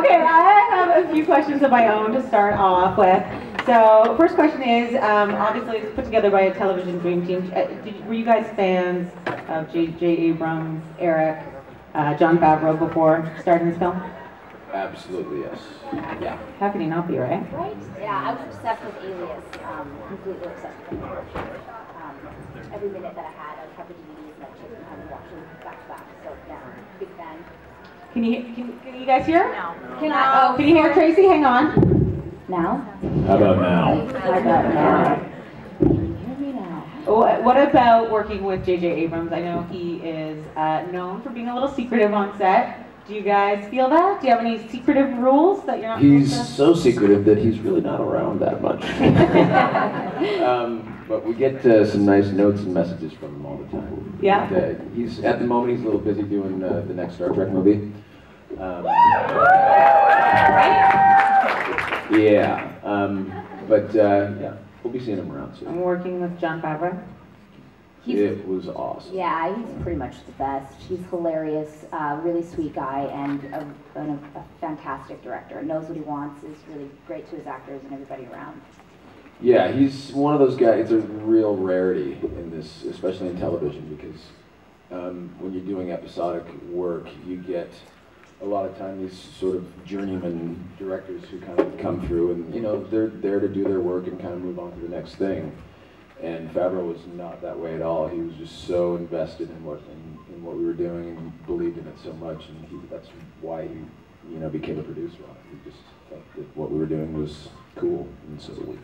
Okay, I have a few questions of my own to start off with. So, first question is, obviously it's put together by a television dream team. Were you guys fans of J.J. Abrams, Eric, Jon Favreau before starting this film? Absolutely, yes. Yeah. How can you not be, right? Right? Yeah, I was obsessed with Alias, completely obsessed with it. Every minute that I had, I would have the DVDs and I'd take them home and watch them back to back. So yeah, big fan. Can you guys hear? No. Can you hear Tracy? Hang on. Now? How about now? How about now? Can you hear me now? What about working with J.J. Abrams? I know he is known for being a little secretive on set. Do you guys feel that? Do you have any secretive rules that you're not He's supposed to? so secretive that he's really not around that much. But we get some nice notes and messages from him all the time. Yeah. And, he's at the moment he's a little busy doing the next Star Trek movie. Yeah. But yeah, we'll be seeing him around soon. I'm working with Jon Favreau. It was awesome. Yeah, he's pretty much the best. He's hilarious, really sweet guy, and a fantastic director. Knows what he wants, is really great to his actors and everybody around. Yeah, he's one of those guys. It's a real rarity in this, especially in television, because when you're doing episodic work, you get a lot of time these sort of journeyman directors who kind of come through, and you know they're there to do their work and kind of move on to the next thing. And Favreau was not that way at all. He was just so invested in what we were doing and believed in it so much, and that's why he became a producer on it. He just thought that what we were doing was cool, and so did we.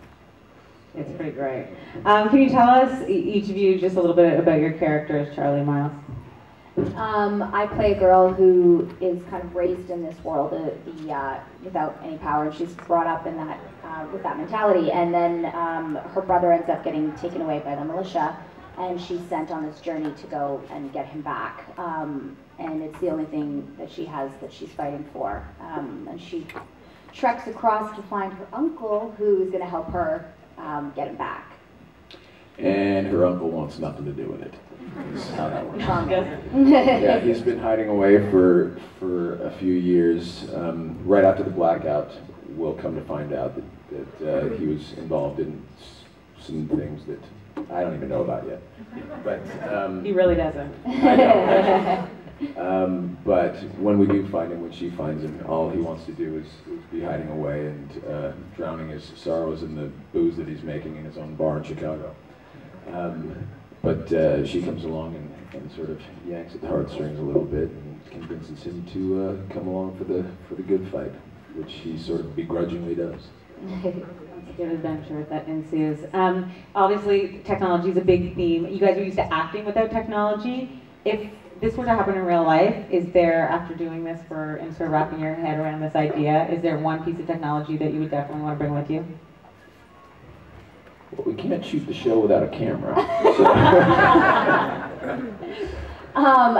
It's pretty great. Can you tell us, each of you, just a little bit about your characters, Charlie and Miles? I play a girl who is kind of raised in this world without any power. She's brought up in that with that mentality, and then her brother ends up getting taken away by the militia, and she's sent on this journey to go and get him back. And it's the only thing that she has that she's fighting for. And she treks across to find her uncle, who is going to help her get him back. And her uncle wants nothing to do with it. Is how that works. Yeah. Yeah, he's been hiding away for a few years. Right after the blackout, we'll come to find out that he was involved in some things that I don't even know about yet. But He really doesn't. I don't. But when we do find him, when she finds him, all he wants to do is be hiding away and drowning his sorrows in the booze that he's making in his own bar in Chicago. But she comes along and sort of yanks at the heartstrings a little bit and convinces him to come along for the good fight, which he sort of begrudgingly does. It's a good adventure that ensues. Obviously, technology is a big theme. You guys are used to acting without technology. If this were to happen in real life, is there, after doing this and sort of wrapping your head around this idea, is there one piece of technology that you would definitely want to bring with you? Well, we can't shoot the show without a camera.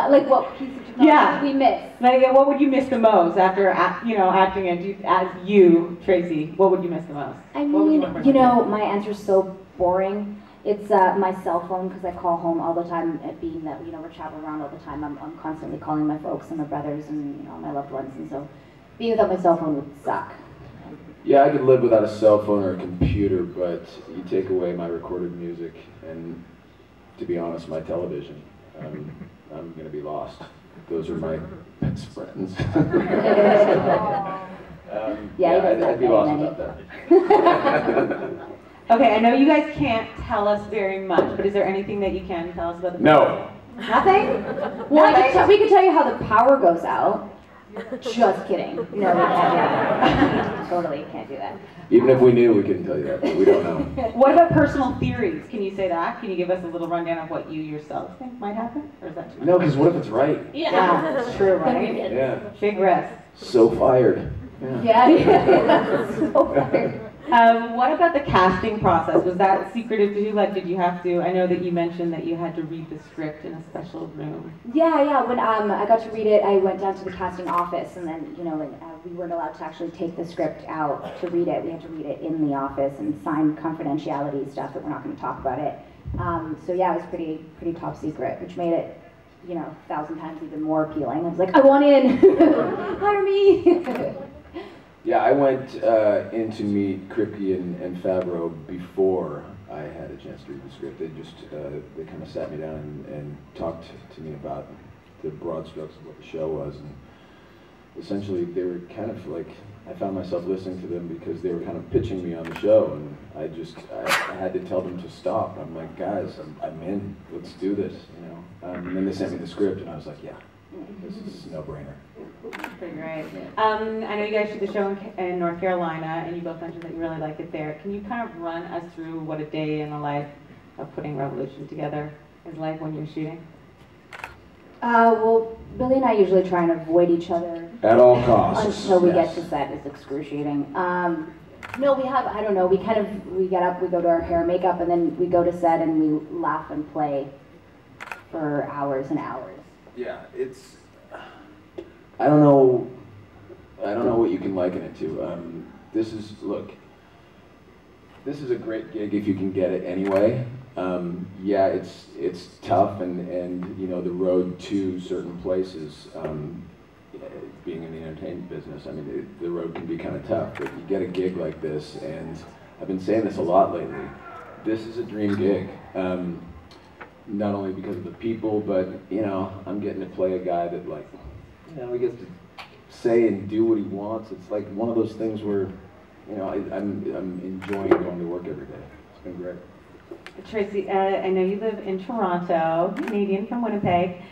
Like what piece of technology did we miss? Like, what would you miss the most after acting as you, Tracy? What would you miss the most? I mean, my answer's so boring. It's my cell phone, because I call home all the time. Being that we're traveling around all the time, I'm constantly calling my folks and my brothers and my loved ones, and so being without my cell phone would suck. Yeah, I could live without a cell phone or a computer, but you take away my recorded music and, to be honest, my television, I'm going to be lost. Those are my best friends. I'd be lost without that. Okay, I know you guys can't tell us very much, but is there anything that you can tell us about the No. Nothing? Well, we could tell you how the power goes out. Just kidding. No, we can't do that. Totally can't do that. Even if we knew, we couldn't tell you that, but we don't know. What about personal theories? Can you say that? Can you give us a little rundown of what you yourself think might happen? Or is that too much? No, because what if it's right? Yeah, it's true, right? Yeah. Big risk. So fired. Yeah. So fired. What about the casting process? Was that secretive to you? Like, did you have to, I know that you mentioned that you had to read the script in a special room. Yeah. When I got to read it, I went down to the casting office, and then, we weren't allowed to actually take the script out to read it. We had to read it in the office and sign confidentiality stuff that we're not going to talk about it. So yeah, it was pretty top secret, which made it, 1,000 times even more appealing. I was like, I want in! Hire me! Yeah, I went in to meet Kripke and Favreau before I had a chance to read the script. They just they kind of sat me down and talked to me about the broad strokes of what the show was, and essentially they were kind of like, I found myself listening to them because they were kind of pitching me on the show, and I had to tell them to stop. I'm like, guys, I'm in. Let's do this, you know. And then they sent me the script, and I was like, yeah, this is a no-brainer. Pretty great. I know you guys shoot the show in North Carolina, and you both mentioned that you really like it there. Can you kind of run us through what a day in the life of putting Revolution together is like when you're shooting? Well, Billy and I usually try and avoid each other At all costs. until we get to set. It's excruciating. No, we have, I don't know, we get up, we go to our hair and makeup, and then we go to set and we laugh and play for hours and hours. Yeah, it's, I don't know what you can liken it to. This is a great gig if you can get it anyway. Yeah, it's tough, and you know, the road to certain places, being in the entertainment business, I mean, the road can be kind of tough, but you get a gig like this, and I've been saying this a lot lately, this is a dream gig. Not only because of the people, but, you know, I'm getting to play a guy that, like, you know, he gets to say and do what he wants. It's like one of those things where, you know, I'm enjoying going to work every day. It's been great. Tracy, I know you live in Toronto, Canadian from Winnipeg.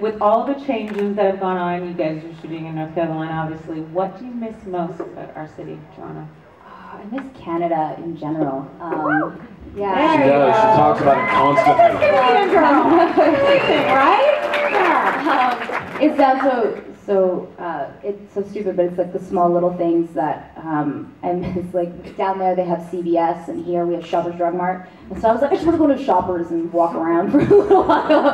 With all the changes that have gone on, you guys are shooting in North Carolina, obviously. What do you miss most about our city, Toronto? I miss Canada in general. Yeah. She does. She talks about it constantly. Canadian girl. Amazing, right? Yeah. It's down so it's so stupid, but it's like the small little things that I miss. Like down there they have CVS, and here we have Shoppers Drug Mart. And so I was like, I just want to go to Shoppers and walk around for a little while.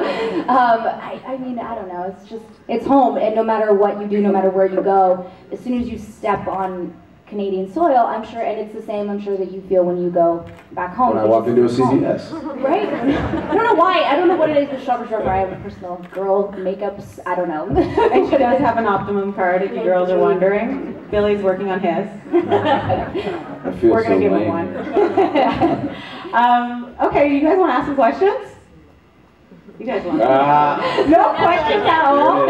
I mean, I don't know. It's just, it's home, and no matter what you do, no matter where you go, as soon as you step on Canadian soil, I'm sure, and it's the same, I'm sure, that you feel when you go back home. When I walk into a CVS. Right? I don't know why. I don't know what it is with Shoppers Drug Mart. I have a personal girl makeups. I don't know. And she does have an Optimum card, if you girls are wondering. Billy's working on his. I feel We're going to so give him lame. one. Okay, you guys want to ask some questions? You guys want no questions at all?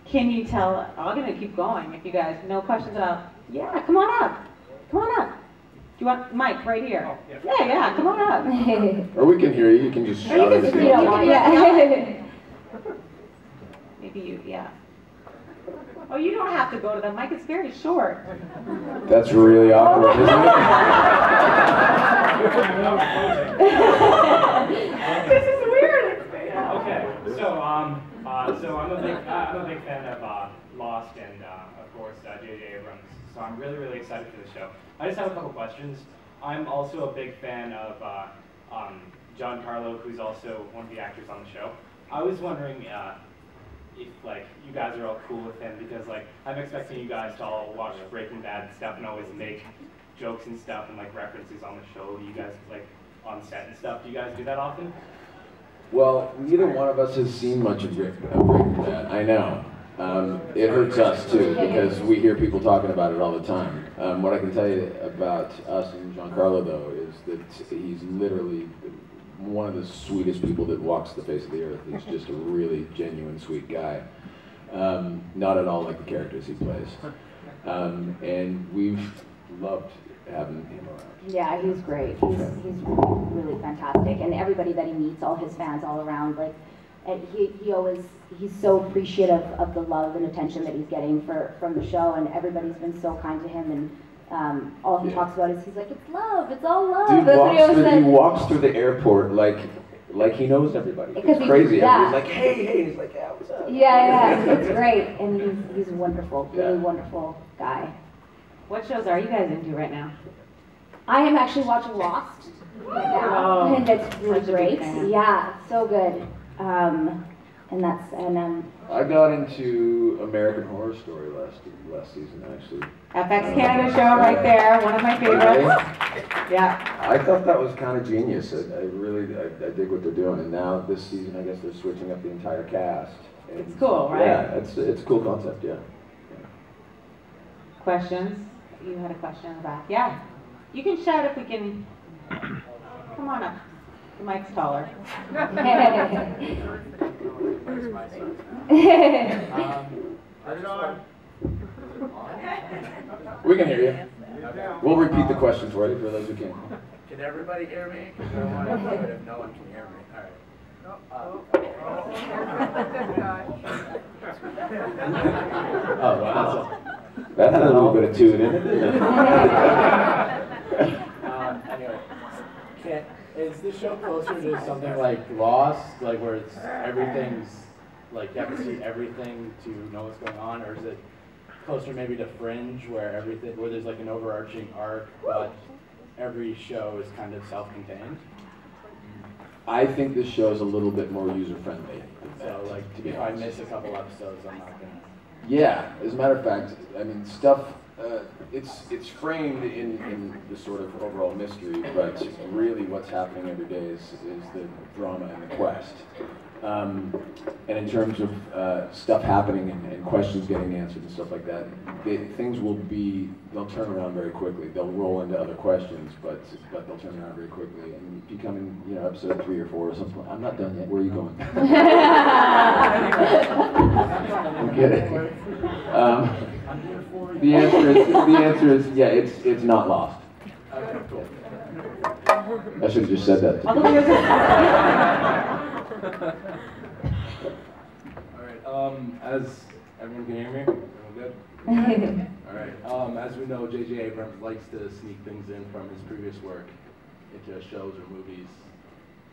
Can you tell, I'm going to keep going if you guys, no questions at all. Yeah, come on up. Come on up. Do you want Mike right here? Oh, yeah. Yeah, come on up. Or we can hear you. You can just shout it. You don't want, yeah. Maybe you, yeah. Oh, you don't have to go to the mic. It's very short. That's really awkward, isn't it? This is weird. Okay, so I'm a big fan of Lost and of course J.J. Abrams. So I'm really excited for the show. I just have a couple questions. I'm also a big fan of John Carlo, who's also one of the actors on the show. I was wondering if like you guys are all cool with him, because like I'm expecting you guys to all watch Breaking Bad and stuff and always make jokes and stuff and like references on the show. Do you guys like on set and stuff? Do you guys do that often? Well, neither one of us has seen much of Breaking Bad. I know. It hurts us too, because we hear people talking about it all the time. What I can tell you about us and Giancarlo, though, is that he's literally one of the sweetest people that walks the face of the earth. He's just a really genuine, sweet guy. Not at all like the characters he plays. And we've loved having him around. Yeah, he's great. He's really fantastic, and everybody that he meets, all his fans all around, like, and he's so appreciative of the love and attention that he's getting from the show, and everybody's been so kind to him, and all he talks about is he's like, it's love, it's all love. Dude he walks through the airport like he knows everybody. It's crazy. Yeah. He's like, hey, he's like, yeah, what's up? Yeah, it's great, and he's wonderful, really wonderful guy. What shows are you guys into right now? I am actually watching Lost right now, and it's really great. Yeah, so good. I got into American Horror Story last season, actually. FX Canada show right there, one of my favorites. Really? Yeah. I thought that was kind of genius. I dig what they're doing, and now this season, I guess they're switching up the entire cast. And it's cool, right? Yeah, it's a cool concept, yeah. questions. You had a question in the back. Yeah. You can shout if we can. Come on up. The mic's taller. We can hear you. We'll repeat the questions for you for those who can. Can everybody hear me? Because I want to do it if no one can hear me. All right. Oh, wow. That had a little bit of tune in it, didn't it? Anyway, is this show closer to something like Lost, like where it's everything's like you have to see everything to know what's going on, or is it closer maybe to Fringe, where there's like an overarching arc, but every show is kind of self-contained? I think this show is a little bit more user-friendly. So like, if I miss a couple episodes, I'm not gonna. Yeah, as a matter of fact, I mean, stuff, it's framed in the sort of overall mystery, but really what's happening every day is the drama and the quest. And in terms of stuff happening and questions getting answered and stuff like that, things they'll turn around very quickly. They'll roll into other questions, but they'll turn around very quickly. And if you come in, episode 3 or 4 or something, I'm not done yet. Where are you going? I'm kidding. The answer is yeah. It's not Lost. Okay, cool. I should have just said that. Alright, as everyone can hear me? Everyone good? Alright, as we know, J.J. Abrams likes to sneak things in from his previous work into shows or movies.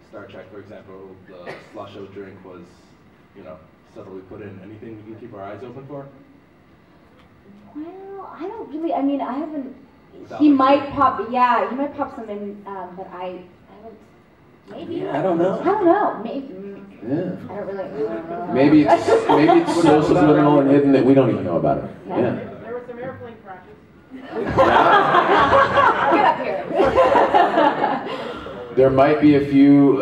Star Trek, for example, the slush-o drink was, subtly put in. Anything we can keep our eyes open for? Well, I don't really, I mean, I haven't, Without he like might a- pop some in, but I haven't, maybe. Yeah, I don't know. Maybe. Yeah. I don't really. Maybe it's so subliminal and hidden that we don't even know about it. Yeah. Yeah. There were some airplane crashes. Get up here. There might be a few,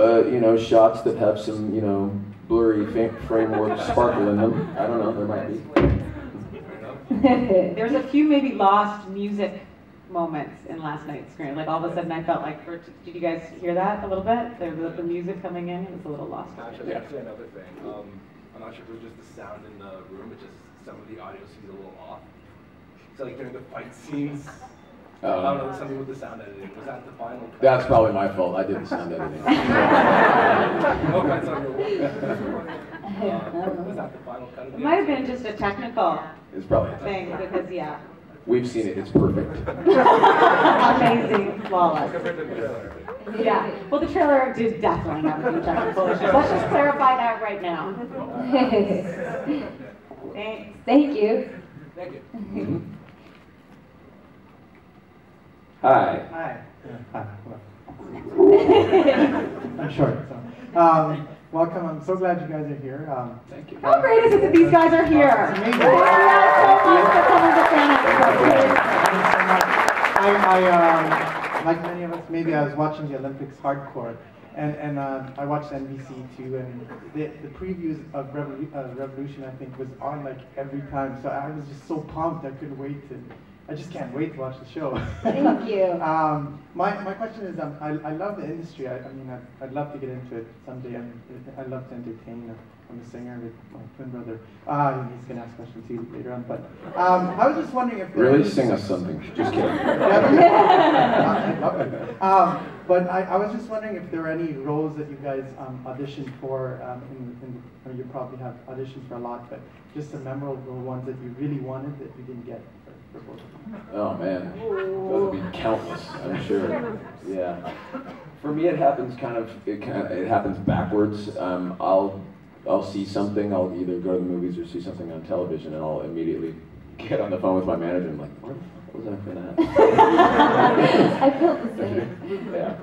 shots that have some, blurry framework sparkle in them. I don't know. There might be. There's a few maybe lost music moments in last night's screen. Like all of a sudden I felt like, did you guys hear that a little bit? The music coming in, it was a little lost. Actually, another thing. I'm not sure if it was just the sound in the room, but just some of the audio seems a little off. So like during the fight scenes, I don't know, something with the sound editing. Was that the final cut? That's probably my fault. I did the sound editing. No offense on your work. Was that the final cut of the It might have been episode? just a technical It's probably thing because yeah. We've seen it. It's perfect. Amazing, flawless. Compared to the trailer. Yeah. Well, the trailer did definitely have a few technical issues. Let's just clarify that right now. Thanks. Thank you. Thank you. Mhm. Hi. Hi. Hi. I'm short, so. Welcome. I'm so glad you guys are here. Thank you. How great is it that these guys are here? It's amazing. Thank you so much for coming to Fan Expo. Like many of us, maybe I was watching the Olympics hardcore, and I watched NBC too, and the previews of Revolution, I think, was on like every time, so I was just so pumped, I couldn't wait to, I just can't wait to watch the show. Thank you. My question is, I love the industry. I'd love to get into it someday. I love to entertain. I'm a singer with my twin brother. He's gonna ask questions too later on. But I was just wondering if Really? Sing us something. Just kidding. I love it. But I was just wondering if there are any roles that you guys auditioned for. You probably have auditioned for a lot, but just some memorable ones that you really wanted that you didn't get. For both of them. Oh man, those would be countless, I'm sure. Yeah. For me, it happens it happens backwards. I'll see something. I'll either go to the movies or see something on television, and I'll immediately get on the phone with my manager and I'm like, where the fuck was I for that? I felt the same. Yeah.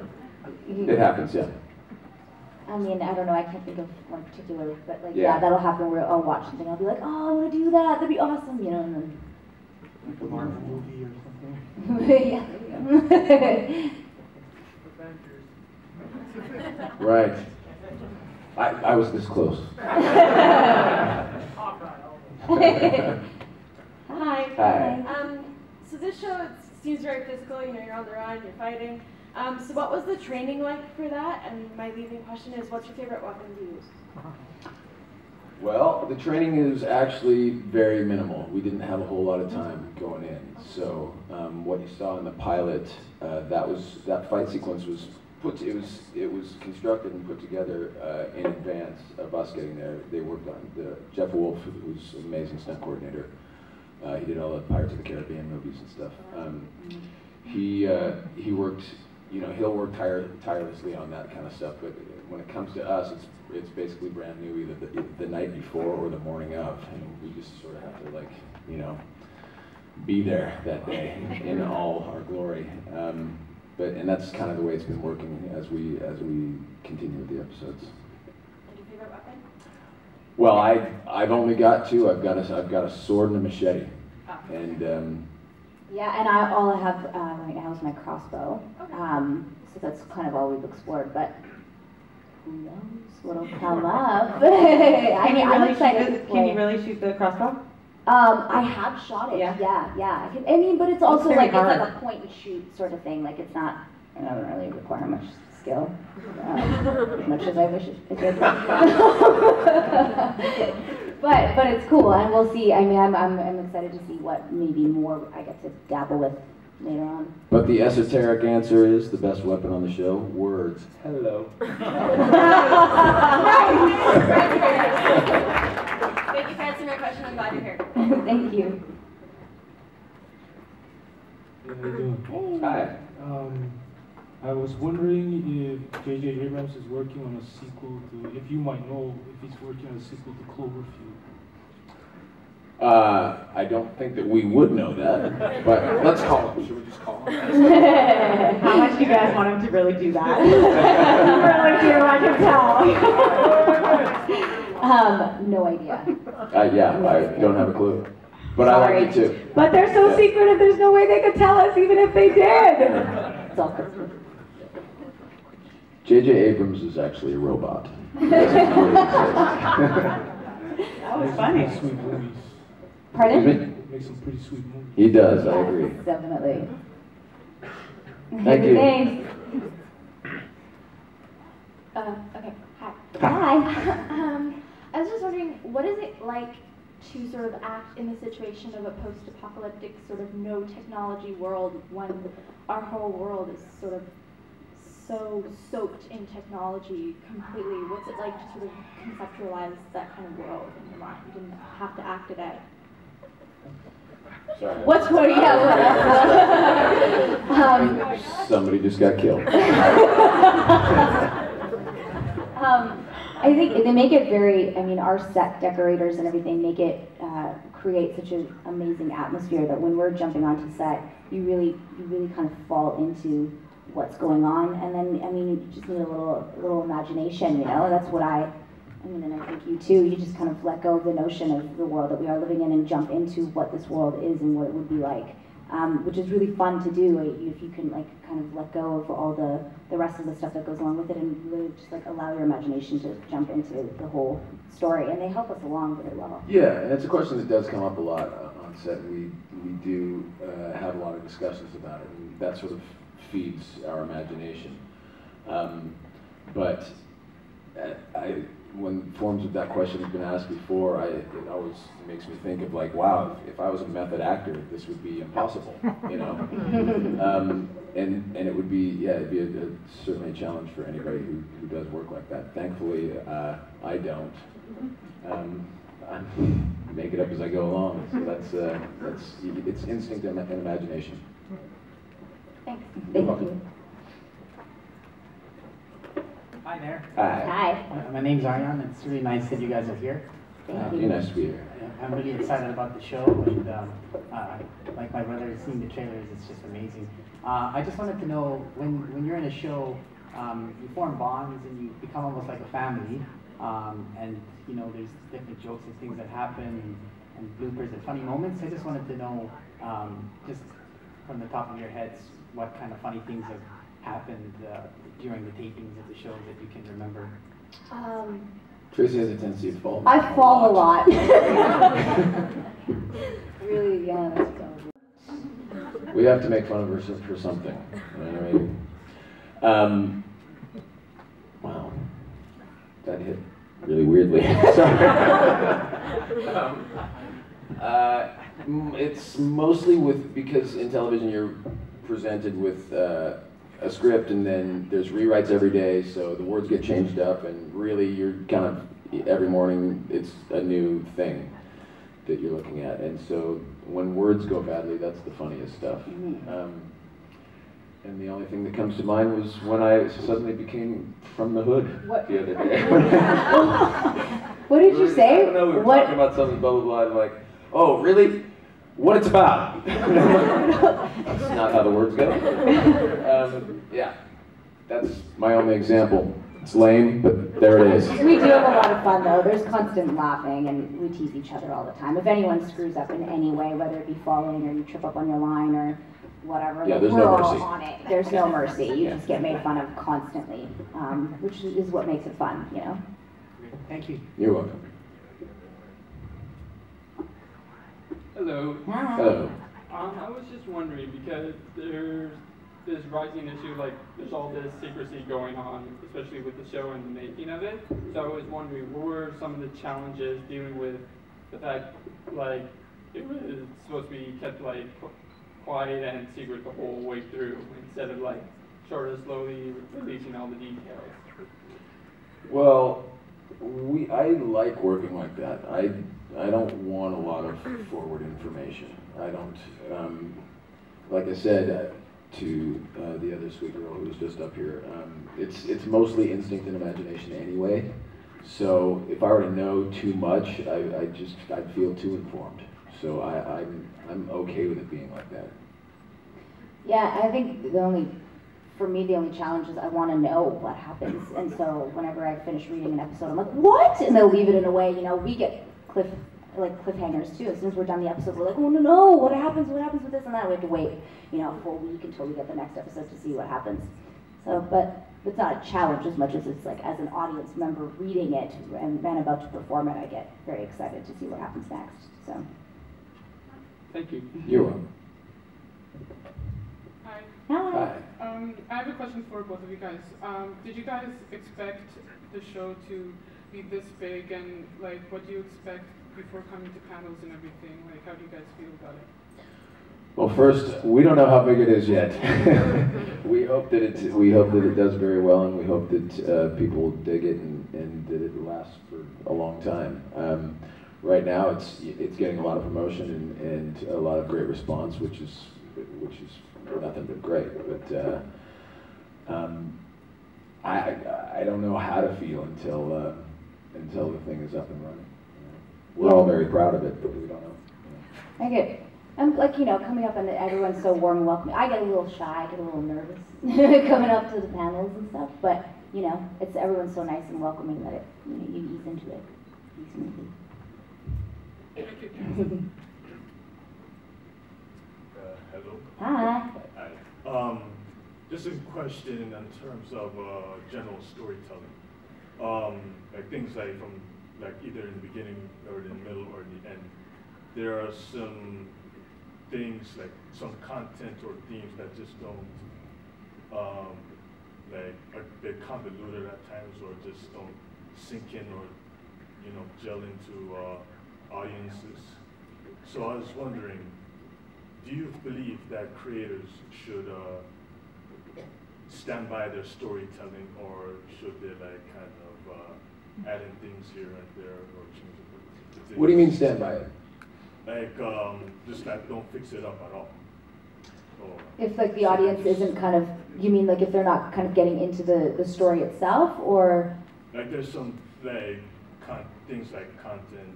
It happens, yeah. I mean, I don't know, I can't think of one particular, but like, Yeah. yeah, that'll happen where I'll watch something, I'll be like, oh, I want to do that, that'd be awesome, and then. Like a Marvel movie or something. Yeah, there you go. Right. I was this close. Hi. Hi. show, it seems very physical. You know, you're on the run, you're fighting. So what was the training like for that? And my leading question is, what's your favorite weapon to use? Well, the training is actually very minimal. We didn't have a whole lot of time going in. So what you saw in the pilot, that fight sequence was it was constructed and put together in advance of us getting there. They worked on Jeff Wolf, who's an amazing stunt coordinator. He did all the Pirates of the Caribbean movies and stuff. He worked, you know, he'll work tirelessly on that kind of stuff. But when it comes to us, it's basically brand new, either the night before or the morning of, and we just sort of have to, like, you know, be there that day in all our glory. And that's kind of the way it's been working as we continue with the episodes. And your favorite weapon? Well, I've only got two. I've got a sword and a machete, and yeah, and all I have right now is my crossbow. Okay. So that's kind of all we've explored, but who knows what'll come up? I'm excited to play. Can you really shoot the crossbow? I have shot it. Yeah. Yeah. I mean, but it's also very like hard. it's like a point and shoot sort of thing. Like it doesn't really require much skill, as much as I wish it did. But it's cool, and we'll see. I mean, I'm excited to see what maybe more I get to dabble with later on. But the esoteric answer is the best weapon on the show: words. Hello. Thank you for answering my question. I'm glad you're here. Thank you. How you doing? Hi. I was wondering if J.J. Abrams is working on a sequel to, if you might know if he's working on a sequel to Cloverfield. I don't think that we would know that, but let's call him. Should we just call him? How much do you guys want him to really do that? You really do, I can tell. No idea. Yeah, I don't have a clue. But I like it too. But they're so secretive, there's no way they could tell us even if they did. It's all Christmas. J.J. Abrams is actually a robot. He doesn't really exist. That was funny. Makes some pretty sweet movies. Pardon? Makes some pretty sweet movies. He does, I agree. Definitely. Thank you. Thanks. Okay. Hi. Hi. I was just wondering, what is it like to sort of act in the situation of a post-apocalyptic sort of no technology world when our whole world is sort of so soaked in technology completely? What's it like to sort of conceptualize that kind of world in your mind? You didn't have to act it out. Sorry. What's what? Yeah. Somebody just got killed. I think they make it very, I mean, our set decorators and everything make it create such an amazing atmosphere that when we're jumping onto set, you really kind of fall into what's going on. And then, I mean, you just need a little imagination, you know? That's what I mean, and I think you too, you just kind of let go of the notion of the world that we are living in and jump into what this world is and what it would be like. Which is really fun to do if you can like kind of let go of all the rest of the stuff that goes along with it and really just like allow your imagination to jump into the whole story, and they help us along very well. Yeah, and it's a question that does come up a lot on set. We do have a lot of discussions about it, and that sort of feeds our imagination. But when forms of that question have been asked before, it always makes me think of like, wow, if I was a method actor, this would be impossible, you know? And it would be, yeah, it'd be certainly a challenge for anybody who does work like that. Thankfully, I don't. I make it up as I go along, so it's instinct and imagination. Thanks. Thank you. Hi there. Hi. My name's Aryan. It's really nice that you guys are here. Thank you. You're nice to be here. I'm really excited about the show, and like my brother has seen the trailers, it's just amazing. I just wanted to know, when you're in a show, you form bonds and you become almost like a family, and you know there's different jokes and things that happen, and bloopers and funny moments. I just wanted to know, just from the top of your heads, what kind of funny things have happened during the tapings of the show that you can remember? Tracy has a tendency to fall. I fall a lot. Really, yeah, that's probably. We have to make fun of her for something. You know what I mean? Wow, that hit really weirdly. Sorry. It's mostly because in television you're presented with a script and then there's rewrites every day, so the words get changed up and really you're kind of, every morning it's a new thing that you're looking at. And so when words go badly, that's the funniest stuff. And the only thing that comes to mind was when I suddenly became from the hood the other day. What did you say? I don't know, we were talking about something, blah, blah, blah, and I'm like, oh, really? What it's about? That's not how the words go. Yeah, that's my only example. It's lame, but there it is. We do have a lot of fun though. There's constant laughing and we tease each other all the time. If anyone screws up in any way, whether it be falling or you trip up on your line or whatever, yeah, like, we're no all mercy on it. There's no mercy. You just get made fun of constantly, which is what makes it fun, you know? Thank you. You're welcome. Hello. Hi. Hello. I was just wondering, because there's this rising issue, like there's all this secrecy going on, especially with the show and the making of it. So I was wondering, what were some of the challenges dealing with the fact, like, it was supposed to be kept like quiet and secret the whole way through, instead of like sort of slowly releasing all the details? Well, I like working like that. I don't want a lot of forward information. I don't, like I said to the other sweet girl who was just up here, it's mostly instinct and imagination anyway. So if I were to know too much, I'd feel too informed. So I'm okay with it being like that. Yeah, I think for me, the only challenge is I want to know what happens. And so whenever I finish reading an episode, I'm like, what? And they'll leave it in a way, you know, we get cliffhangers too. As soon as we're done the episode, we're like, oh no, what happens with this and that? We have to wait, you know, a full week until we get the next episode to see what happens. So, but it's not a challenge as much as it's like, as an audience member reading it and about to perform it, I get very excited to see what happens next, so. Thank you. You're welcome. Hi. Hi. I have a question for both of you guys. Did you guys expect the show to be this big, and like, what do you expect before coming to panels and everything? Like, how do you guys feel about it? Well, first, we don't know how big it is yet. we hope that it does very well, and we hope that people dig it and that it lasts for a long time. Right now, it's getting a lot of promotion and a lot of great response, which is nothing but great. But I don't know how to feel until the thing is up and running. We're all very proud of it, but we don't know. I get, I'm like, you know, coming up and everyone's so warm and welcoming. I get a little shy, I get a little nervous coming up to the panels and stuff, but you know, everyone's so nice and welcoming that you ease into it smoothly. Hello. Hi. Hi. Just a question in terms of general storytelling. Like things like from either in the beginning or in the middle or in the end. There are some things like some content or themes that just don't they're convoluted at times or just don't sink in or gel into audiences. So I was wondering, do you believe that creators should stand by their storytelling, or should they kind of add in things here and there or change it? What do you mean stand by it? Like just don't fix it up at all. Or if like the audience isn't kind of, you mean like if they're not kind of getting into the story itself, or? Like there's some things like content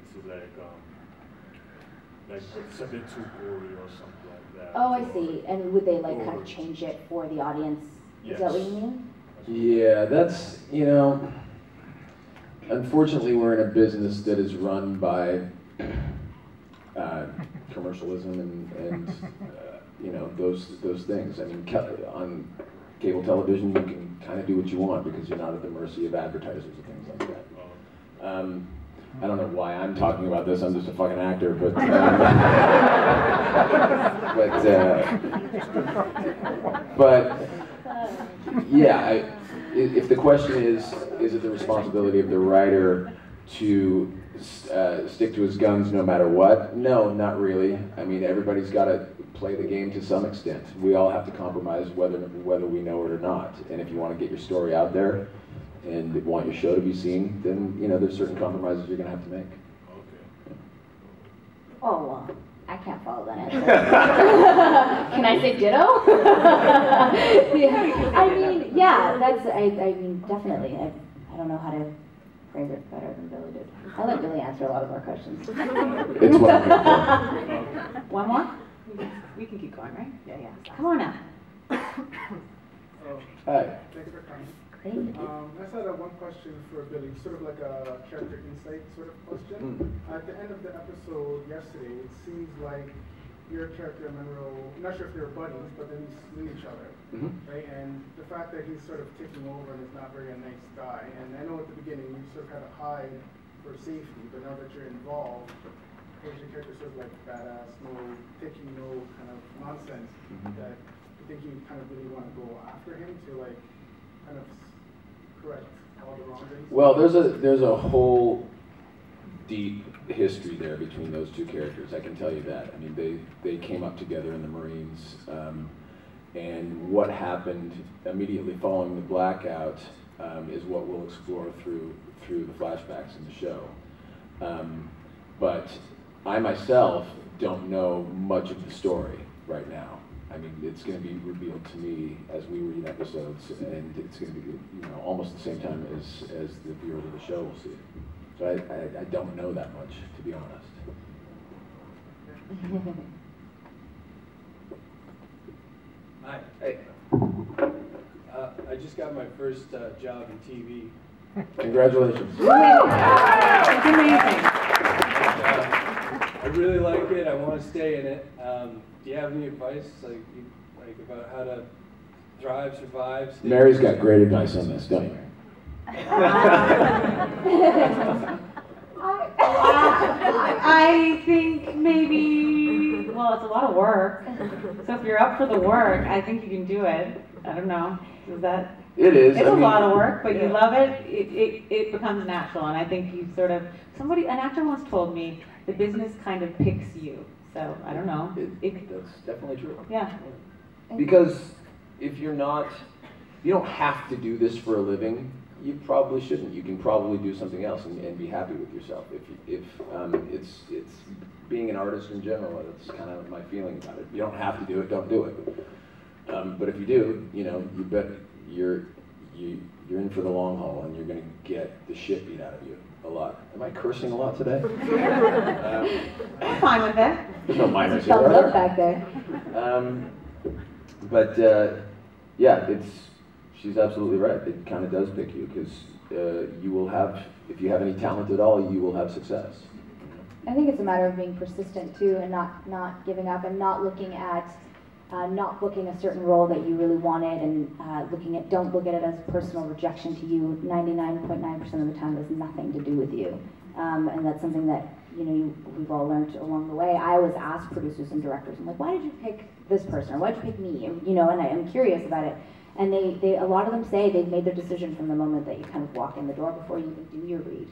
it's a bit too gory or something like that. Oh, I see. And would they kind of change it for the audience? Yes. Is that what you mean? Yeah, that's, unfortunately we're in a business that is run by commercialism and those things. I mean, on cable television you can kind of do what you want because you're not at the mercy of advertisers and things like that. I don't know why I'm talking about this. I'm just a fucking actor, but yeah. If the question is it the responsibility of the writer to stick to his guns no matter what? No, not really. I mean, everybody's got to play the game to some extent. We all have to compromise whether we know it or not. And if you want to get your story out there and want your show to be seen, then there's certain compromises you're going to have to make. Okay. Oh, well, I can't follow that answer. Can I say ditto? Yeah. I mean, yeah, I mean, definitely. I don't know how to phrase it better than Billy did. I'll let Billy answer a lot of our questions. It's one. One more? We can keep going, right? Yeah, yeah. Come on now. Hi. Thanks for coming. Thank you. I just had one question for Billy, sort of like a character insight sort of question. At the end of the episode yesterday, it seems like your character and Monroe, I'm not sure if they're buddies, but they knew each other, right? And the fact that he's sort of taking over and is not very a nice guy, and I know at the beginning you sort of had to hide for safety, but now that you're involved, is your character sort of like badass, no taking no kind of nonsense, that you think you kind of really want to go after him to like kind of correct all the wrongdoings? Well, there's a whole deep history there between those two characters. I can tell you that. I mean, they came up together in the Marines, and what happened immediately following the blackout is what we'll explore through the flashbacks in the show. But I myself don't know much of the story right now. I mean, it's going to be revealed to me as we read episodes, and it's going to be almost the same time as the viewers of the show will see it. So I don't know that much, to be honest. Hi. Hey. I just got my first job in TV. Congratulations. It's amazing. I really like it. I want to stay in it. Do you have any advice, like about how to thrive, survive? Mary's got great advice on this, don't you? I think maybe, well, it's a lot of work. So if you're up for the work, I think you can do it. I don't know. Is that? It is. It's a lot of work, but you love it. It becomes natural, and I think you sort of an actor once told me the business kind of picks you. So I don't know. That's definitely true. Yeah. Because if you don't have to do this for a living. You probably shouldn't. You can probably do something else and be happy with yourself. If it's being an artist in general. That's kind of my feeling about it. You don't have to do it. Don't do it. But if you do, you bet you're in for the long haul, and you're going to get the shit beat out of you a lot. Am I cursing a lot today? I'm fine with it. There's no minors here. Thumbs up back there. Yeah, she's absolutely right. It kind of does pick you, because you will have, if you have any talent at all, you will have success. I think it's a matter of being persistent too, and not giving up, and not looking at not booking a certain role that you really wanted, and don't look at it as personal rejection to you. 99.9% of the time has nothing to do with you, and that's something that we've all learned along the way. I always ask producers and directors, I'm like, why did you pick this person, or why did you pick me? And I'm curious about it. And they a lot of them say they've made their decision from the moment that you kind of walk in the door before you even do your read.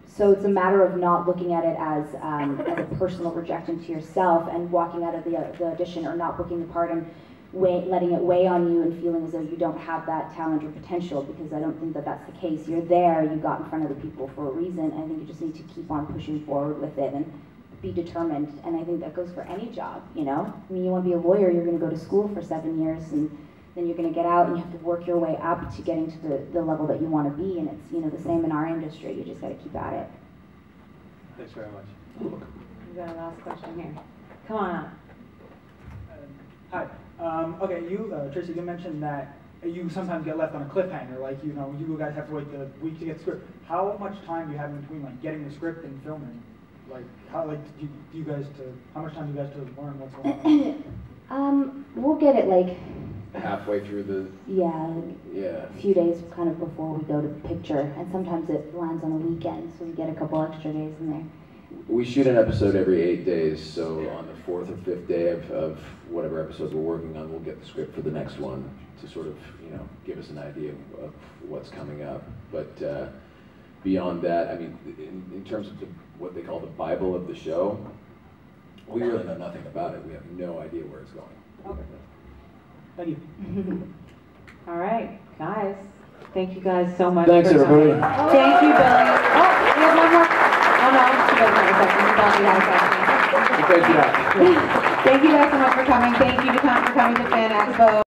So it's a matter of not looking at it as a personal rejection to yourself, and walking out of the audition or not booking the part and letting it weigh on you and feeling as though you don't have that talent or potential, because I don't think that that's the case. You're there, you got in front of the people for a reason. I think you just need to keep on pushing forward with it and be determined. And I think that goes for any job, I mean, you want to be a lawyer, you're going to go to school for 7 years, and then you're going to get out and you have to work your way up to getting to the level that you want to be, and it's the same in our industry. You just got to keep at it. Thanks very much. We got a last question here. Come on up. Hi. Okay, Tracy, you mentioned that you sometimes get left on a cliffhanger. Like you guys have to wait the week to get the script. How much time do you have in between, like getting the script and filming? Like how much time do you guys to learn what's going on? We'll get it like halfway through the. Yeah, Yeah. a few days kind of before we go to picture, and sometimes it lands on a weekend, so we get a couple extra days in there. We shoot an episode every 8 days, so on the 4th or 5th day of whatever episode we're working on, we'll get the script for the next one to sort of, give us an idea of what's coming up. But beyond that, I mean, in terms of what they call the Bible of the show, we really know nothing about it. We have no idea where it's going. Okay. Thank you. All right, guys. Thank you guys so much. Thanks, for everybody. coming. Thank you, Billy. Oh, we have one more. Oh no, she doesn't have a second. We thought we had a second. Thank you. Thank you guys so much for coming. Thank you for coming to Fan Expo.